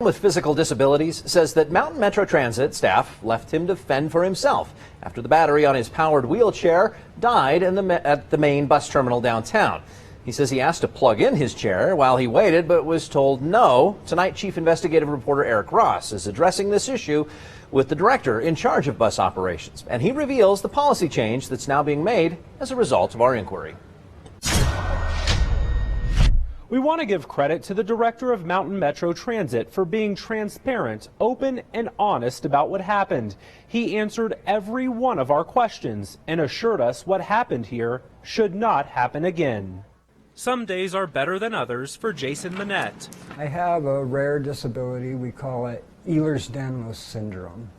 with physical disabilities says that Mountain Metro Transit staff left him to fend for himself after the battery on his powered wheelchair died at the main bus terminal downtown. He says he asked to plug in his chair while he waited, but was told no. Tonight, Chief Investigative Reporter Eric Ross is addressing this issue with the director in charge of bus operations, and he reveals the policy change that's now being made as a result of our inquiry. We want to give credit to the director of Mountain Metro Transit for being transparent, open, and honest about what happened. He answered every one of our questions and assured us what happened here should not happen again. Some days are better than others for Jason Manette. I have a rare disability. We call it Ehlers-Danlos syndrome.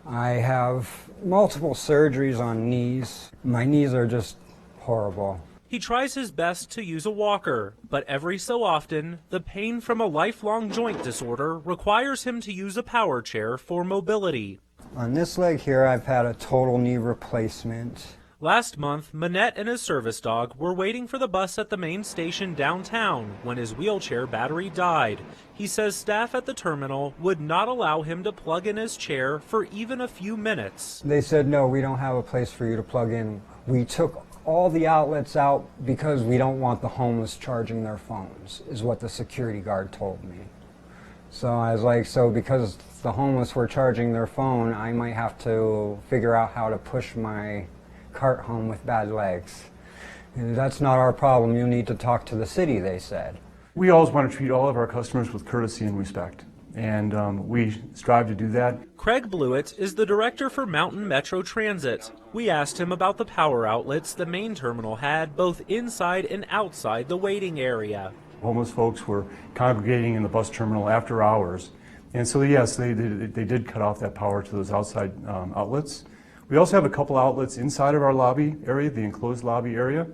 I have multiple surgeries on knees. My knees are just horrible. He tries his best to use a walker, but every so often, the pain from a lifelong joint disorder requires him to use a power chair for mobility. On this leg here, I've had a total knee replacement. Last month, Manette and his service dog were waiting for the bus at the main station downtown when his wheelchair battery died. He says staff at the terminal would not allow him to plug in his chair for even a few minutes. They said, no, we don't have a place for you to plug in. We took all the outlets out because we don't want the homeless charging their phones, is what the security guard told me. So I was like, so because the homeless were charging their phone, I might have to figure out how to push my cart home with bad legs. And that's not our problem. You need to talk to the city, they said. We always want to treat all of our customers with courtesy and respect, and we strive to do that. Craig Blewett is the director for Mountain Metro Transit. We asked him about the power outlets the main terminal had both inside and outside the waiting area. Homeless folks were congregating in the bus terminal after hours, and so yes, they did cut off that power to those outside outlets. We also have a couple outlets inside of our lobby area, the enclosed lobby area.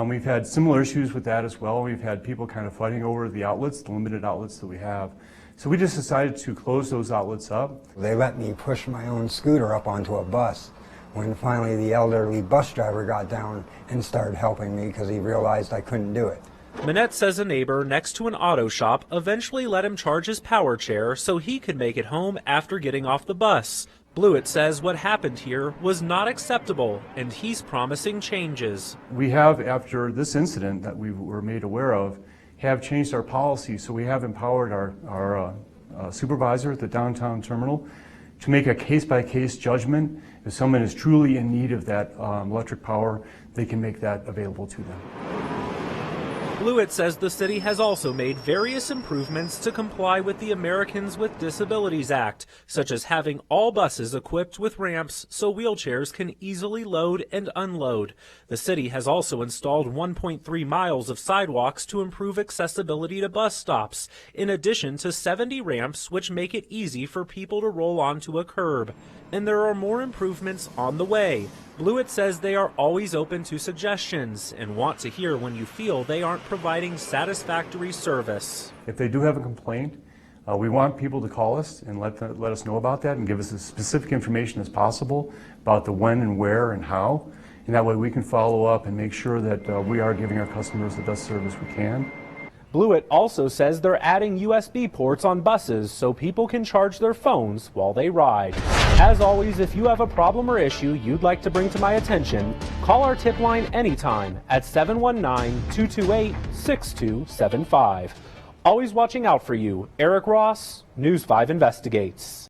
We've had similar issues with that as well. We've had people kind of fighting over the outlets, the limited outlets that we have. So we just decided to close those outlets up. They let me push my own scooter up onto a bus when finally the elderly bus driver got down and started helping me because he realized I couldn't do it. Manette says a neighbor next to an auto shop eventually let him charge his power chair so he could make it home after getting off the bus. Blewett says what happened here was not acceptable, and he's promising changes. We have, after this incident that we were made aware of, have changed our policy. So we have empowered our supervisor at the downtown terminal to make a case-by-case judgment. If someone is truly in need of that electric power, they can make that available to them. Blewett says the city has also made various improvements to comply with the Americans with Disabilities Act, such as having all buses equipped with ramps so wheelchairs can easily load and unload. The city has also installed 1.3 miles of sidewalks to improve accessibility to bus stops, in addition to 70 ramps which make it easy for people to roll onto a curb. And there are more improvements on the way. Blewett says they are always open to suggestions and want to hear when you feel they aren't providing satisfactory service. If they do have a complaint, we want people to call us and let us know about that and give us as specific information as possible about the when and where and how. And that way we can follow up and make sure that we are giving our customers the best service we can. Blewett also says they're adding USB ports on buses so people can charge their phones while they ride. As always, if you have a problem or issue you'd like to bring to my attention, call our tip line anytime at 719-228-6275. Always watching out for you. Eric Ross, News 5 Investigates.